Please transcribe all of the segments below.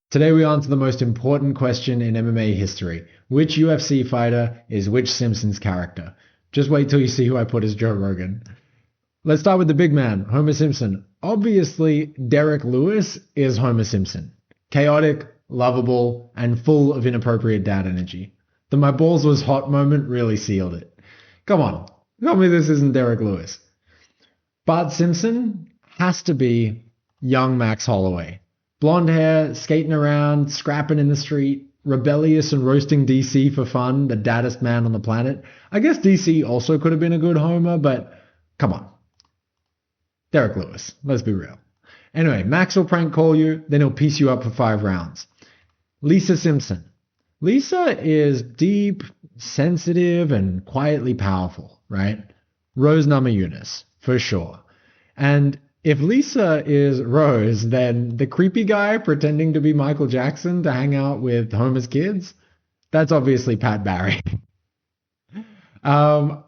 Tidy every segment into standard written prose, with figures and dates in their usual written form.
Today we answer the most important question in MMA history. Which UFC fighter is which Simpsons character? Just wait till you see who I put as Joe Rogan. Let's start with the big man, Homer Simpson. Obviously, Derrick Lewis is Homer Simpson. Chaotic, lovable, and full of inappropriate dad energy. The "my balls was hot" moment really sealed it. Come on, tell me this isn't Derrick Lewis. Bart Simpson has to be young Max Holloway. Blonde hair, skating around, scrapping in the street, rebellious and roasting DC for fun, the daddest man on the planet. I guess DC also could have been a good Homer, but come on. Derrick Lewis, let's be real. Anyway, Max will prank call you, then he'll piece you up for 5 rounds. Lisa Simpson. Lisa is deep, sensitive, and quietly powerful, right? Rose Namajunas, for sure. And if Lisa is Rose, then the creepy guy pretending to be Michael Jackson to hang out with Homer's kids, that's obviously Pat Barry. For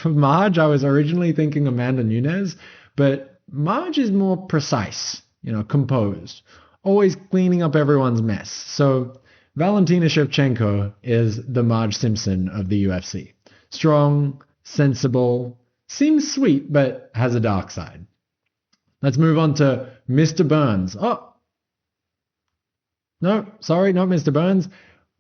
Marge, I was originally thinking Amanda Nunes, but Marge is more precise, composed, always cleaning up everyone's mess. So Valentina Shevchenko is the Marge Simpson of the UFC. Strong, sensible, seems sweet, but has a dark side. Let's move on to Mr. Burns. Oh, no, sorry, not Mr. Burns.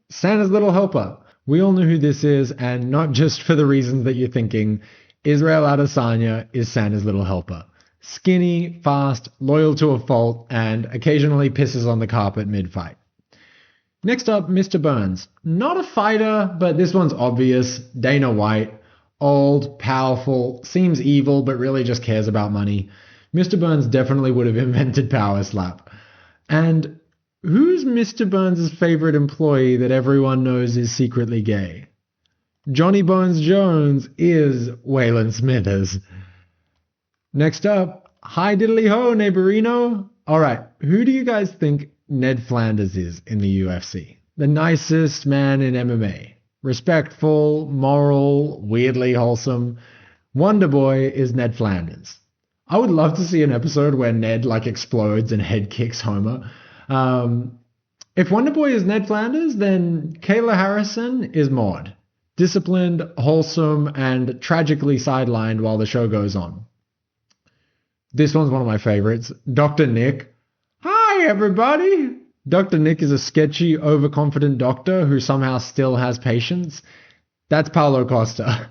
Santa's little helper. We all know who this is, and not just for the reasons that you're thinking. Israel Adesanya is Santa's little helper. Skinny, fast, loyal to a fault, and occasionally pisses on the carpet mid-fight. Next up, Mr. Burns. Not a fighter, but this one's obvious. Dana White. Old, powerful, seems evil, but really just cares about money. Mr. Burns definitely would have invented Power Slap. And who's Mr. Burns' favorite employee that everyone knows is secretly gay? Johnny Bones Jones is Waylon Smithers. Next up, hi diddly ho, neighborino. All right, who do you guys think Ned Flanders is in the UFC? The nicest man in MMA. Respectful, moral, weirdly wholesome. Wonder Boy is Ned Flanders. I would love to see an episode where Ned explodes and head kicks Homer. If Wonder Boy is Ned Flanders, then Kayla Harrison is Maude. Disciplined, wholesome, and tragically sidelined while the show goes on. This one's one of my favorites. Dr. Nick. Hi, everybody. Dr. Nick is a sketchy, overconfident doctor who somehow still has patience. That's Paulo Costa.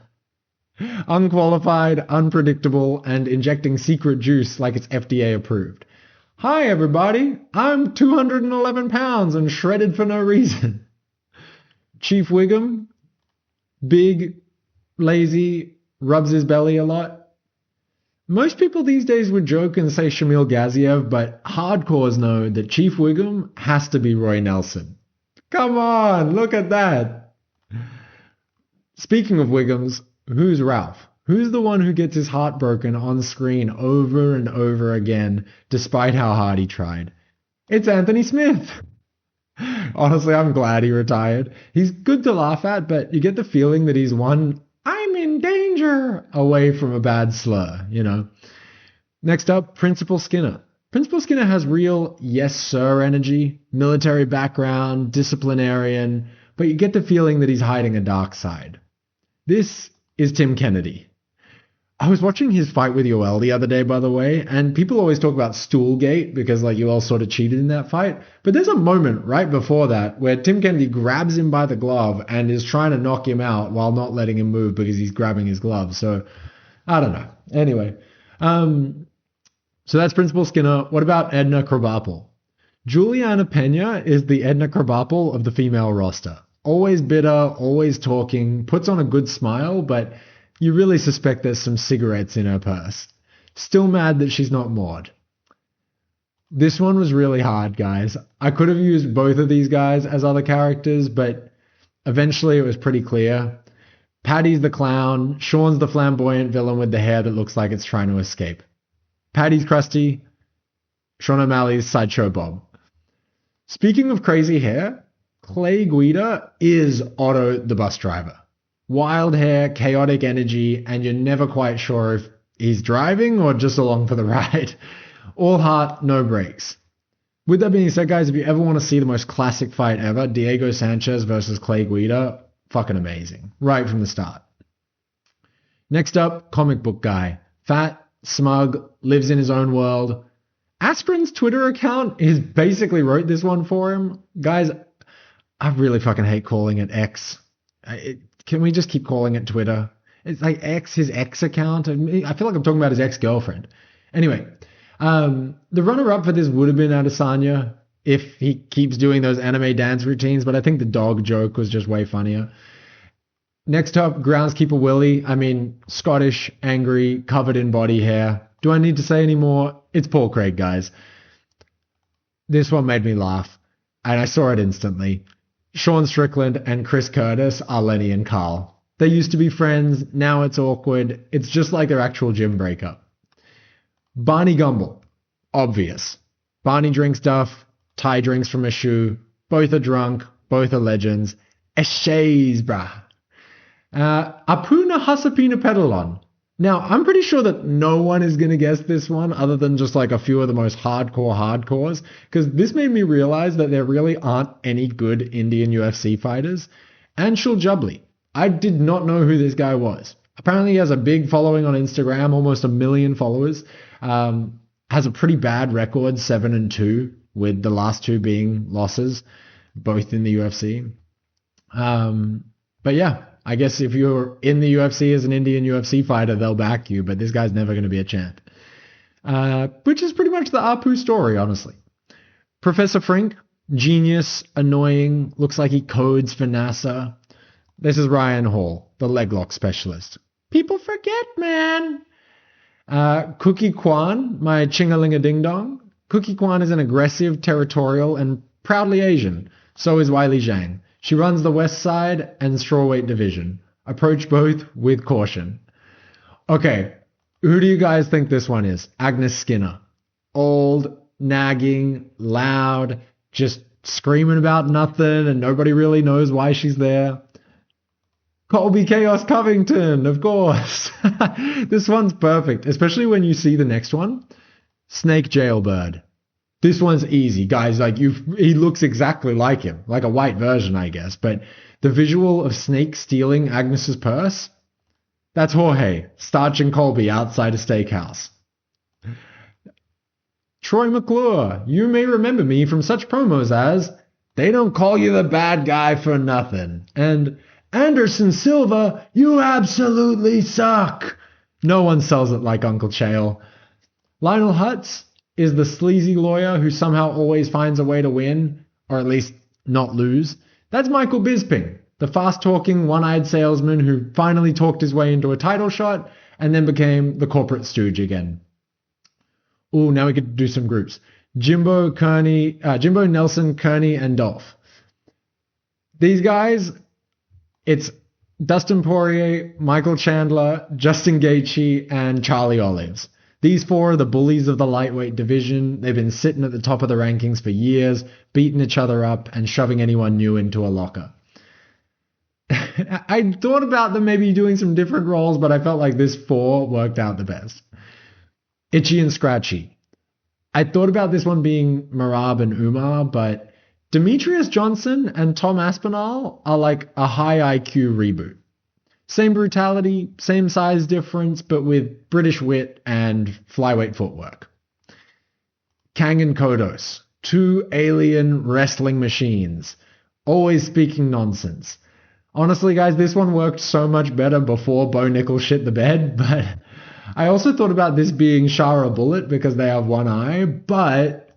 Unqualified, unpredictable, and injecting secret juice like it's FDA approved. Hi, everybody. I'm 211 pounds and shredded for no reason. Chief Wiggum. Big, lazy, rubs his belly a lot. Most people these days would joke and say Shamil Gaziev, but hardcores know that Chief Wiggum has to be Roy Nelson. Come on, look at that. Speaking of Wiggums, who's Ralph? Who's the one who gets his heart broken on screen over and over again, despite how hard he tried? It's Anthony Smith. Honestly, I'm glad he retired. He's good to laugh at, but you get the feeling that he's one "I'm in danger" away from a bad slur, Next up, Principal Skinner. Principal Skinner has real yes sir energy, military background, disciplinarian, but you get the feeling that he's hiding a dark side. This is Tim Kennedy. I was watching his fight with Yoel the other day, by the way, and people always talk about Stoolgate because Yoel sort of cheated in that fight. But there's a moment right before that where Tim Kennedy grabs him by the glove and is trying to knock him out while not letting him move because he's grabbing his glove. So, I don't know. Anyway, so that's Principal Skinner. What about Edna Krabappel? Juliana Pena is the Edna Krabappel of the female roster. Always bitter, always talking, puts on a good smile, but you really suspect there's some cigarettes in her purse. Still mad that she's not Maude. This one was really hard, guys. I could have used both of these guys as other characters, but eventually it was pretty clear. Patty's the clown, Sean's the flamboyant villain with the hair that looks like it's trying to escape. Patty's Krusty, Sean O'Malley's Sideshow Bob. Speaking of crazy hair, Clay Guida is Otto the bus driver. Wild hair, chaotic energy, and you're never quite sure he's driving or just along for the ride. All heart, no brakes. With that being said, guys, if you ever want to see the most classic fight ever, Diego Sanchez versus Clay Guida, fucking amazing. Right from the start. Next up, comic book guy. Fat, smug, lives in his own world. Aspirin's Twitter account is basically wrote this one for him. Guys, I really fucking hate calling it X. Can we just keep calling it Twitter? It's like X, his X account. I feel like I'm talking about his ex-girlfriend. Anyway, the runner-up for this would have been Adesanya if he keeps doing those anime dance routines, but I think the dog joke was just way funnier. Next up, groundskeeper Willie. I mean, Scottish, angry, covered in body hair. Do I need to say any more? It's Paul Craig, guys. This one made me laugh, and I saw it instantly. Sean Strickland and Chris Curtis are Lenny and Carl. They used to be friends. Now it's awkward. It's just like their actual gym breakup. Barney Gumble. Obvious. Barney drinks Duff. Ty drinks from a shoe. Both are drunk. Both are legends. Eshays, brah. Apuna Hasapina Pedalon. Now, I'm pretty sure that no one is going to guess this one other than just like a few of the most hardcores, because this made me realize that there really aren't any good Indian UFC fighters. Anshul Jubli. I did not know who this guy was. Apparently he has a big following on Instagram, almost 1 million followers. Has a pretty bad record, 7-2, with the last 2 being losses, both in the UFC. But yeah, I guess if you're in the UFC as an Indian UFC fighter, they'll back you, but this guy's never going to be a champ. Which is pretty much the Apu story, honestly. Professor Frink, genius, annoying, looks like he codes for NASA. This is Ryan Hall, the leg lock specialist. People forget, man. Cookie Kwan, my chingaling-a-ding-dong. Cookie Kwan is an aggressive, territorial, and proudly Asian. So is Wiley Zhang. She runs the West Side and Strawweight division. Approach both with caution. Okay, who do you guys think this one is? Agnes Skinner. Old, nagging, loud, just screaming about nothing, and nobody really knows why she's there. Colby Chaos Covington, of course. This one's perfect, especially when you see the next one. Snake Jailbird. This one's easy, guys. Like he looks exactly like him, like a white version, I guess. But the visual of Snake stealing Agnes's purse, that's Jorge, starching Colby outside a steakhouse. Troy McClure, you may remember me from such promos as, "They don't call you the bad guy for nothing," and "Anderson Silva, you absolutely suck." No one sells it like Uncle Chael. Lionel Hutz is the sleazy lawyer who somehow always finds a way to win, or at least not lose. That's Michael Bisping, the fast-talking, one-eyed salesman who finally talked his way into a title shot and then became the corporate stooge again. Ooh, now we could do some groups. Jimbo Nelson, Kearney, and Dolph. These guys, it's Dustin Poirier, Michael Chandler, Justin Gaethje, and Charlie Olives. These 4 are the bullies of the lightweight division. They've been sitting at the top of the rankings for years, beating each other up and shoving anyone new into a locker. I thought about them maybe doing some different roles, but I felt like this 4 worked out the best. Itchy and Scratchy. I thought about this one being Marab and Umar, but Demetrius Johnson and Tom Aspinall are like a high IQ reboot. Same brutality, same size difference, but with British wit and flyweight footwork. Kang and Kodos, 2 alien wrestling machines, always speaking nonsense. Honestly, guys, this one worked so much better before Bo Nickel shit the bed, but I also thought about this being Shara Bullet because they have one eye, but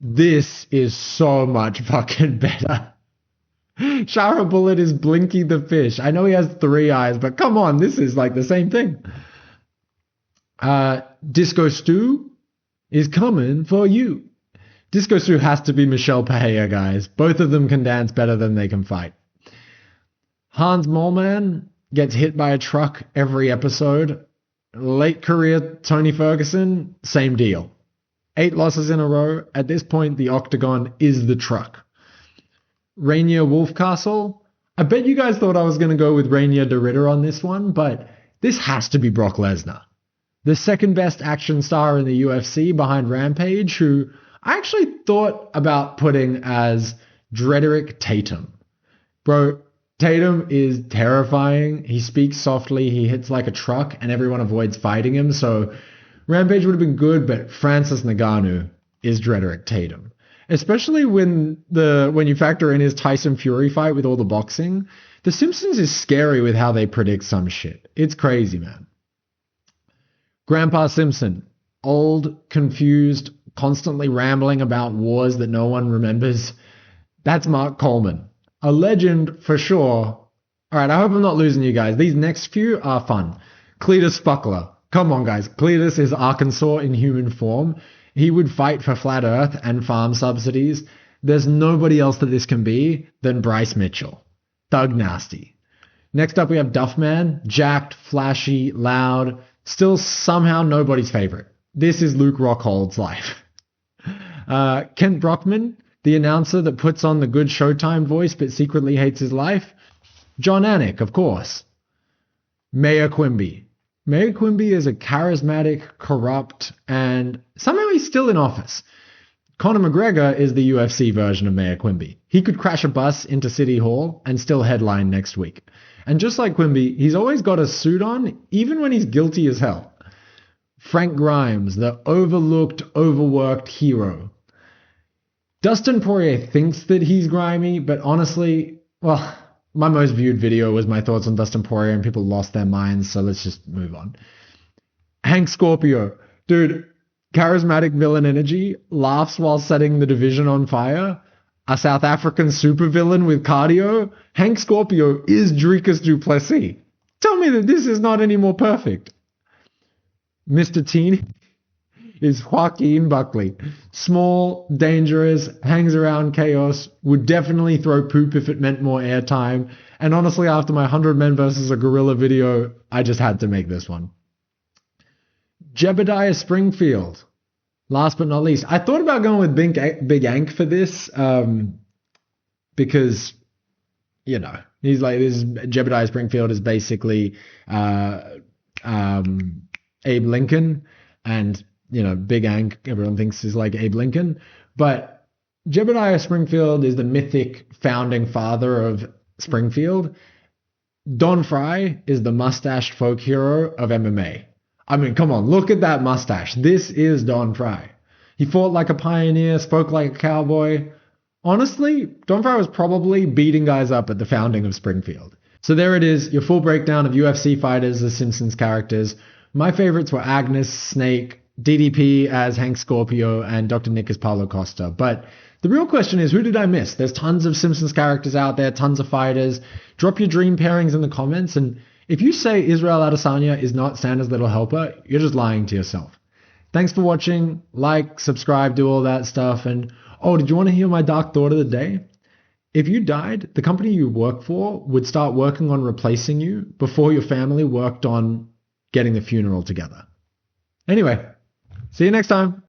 this is so much fucking better. Shara Bullet is Blinky the fish. I know he has 3 eyes, but come on, this is like the same thing. Disco Stu is coming for you. Disco Stu has to be Michelle Pahea, guys. Both of them can dance better than they can fight. Hans Moleman gets hit by a truck every episode. Late career Tony Ferguson, same deal. 8 losses in a row. At this point, the octagon is the truck. Rainier Wolfcastle. I bet you guys thought I was going to go with Rainier de Ritter on this one, but this has to be Brock Lesnar. the second best action star in the UFC behind Rampage, who I actually thought about putting as Drederick Tatum. Bro, Tatum is terrifying. He speaks softly, he hits like a truck, and everyone avoids fighting him. So Rampage would have been good, but Francis Ngannou is Drederick Tatum. Especially when you factor in his Tyson Fury fight with all the boxing. The Simpsons is scary with how they predict some shit. It's crazy, man. Grandpa Simpson, old, confused, constantly rambling about wars that no one remembers. That's Mark Coleman. A legend for sure. All right, I hope I'm not losing you guys. These next few are fun. Cletus Buckler. Come on, guys. Cletus is Arkansas in human form. He would fight for flat earth and farm subsidies. There's nobody else that this can be than Bryce Mitchell. Thug Nasty. Next up, we have Duffman. Jacked, flashy, loud. Still somehow nobody's favorite. This is Luke Rockhold's life. Kent Brockman, the announcer that puts on the good Showtime voice but secretly hates his life. John Anik, of course. Mayor Quimby. Mayor Quimby is a charismatic, corrupt, and somehow he's still in office. Conor McGregor is the UFC version of Mayor Quimby. He could crash a bus into City Hall and still headline next week. And just like Quimby, he's always got a suit on, even when he's guilty as hell. Frank Grimes, the overlooked, overworked hero. Dustin Poirier thinks that he's grimy, but honestly, well, my most viewed video was my thoughts on Dustin Poirier and people lost their minds, so let's just move on. Hank Scorpio. Dude, charismatic villain energy, laughs while setting the division on fire, a South African supervillain with cardio. Hank Scorpio is Dricus du Plessis. Tell me that this is not any more perfect. Mr. Teen is Joaquin Buckley. Small, dangerous, hangs around chaos, would definitely throw poop if it meant more airtime. And honestly, after my 100 Men versus a Gorilla video, I just had to make this one. Jebediah Springfield. Last but not least, I thought about going with Big Ank for this because, you know, he's like, this Jebediah Springfield is basically Abe Lincoln, and, you know, Big Ank, everyone thinks is like Abe Lincoln, but Jebediah Springfield is the mythic founding father of Springfield. Don Fry is the mustached folk hero of MMA. I mean, come on, look at that mustache. This is Don Fry. He fought like a pioneer, spoke like a cowboy. Honestly, Don Fry was probably beating guys up at the founding of Springfield. So there it is, your full breakdown of UFC fighters as Simpsons characters. My favorites were Agnes, Snake, DDP as Hank Scorpio, and Dr. Nick as Paulo Costa. But the real question is, who did I miss? There's tons of Simpsons characters out there, tons of fighters. Drop your dream pairings in the comments, and if you say Israel Adesanya is not Santa's little helper, you're just lying to yourself. Thanks for watching. Like, subscribe, do all that stuff. And, oh, did you want to hear my dark thought of the day? If you died, the company you work for would start working on replacing you before your family worked on getting the funeral together. Anyway, see you next time.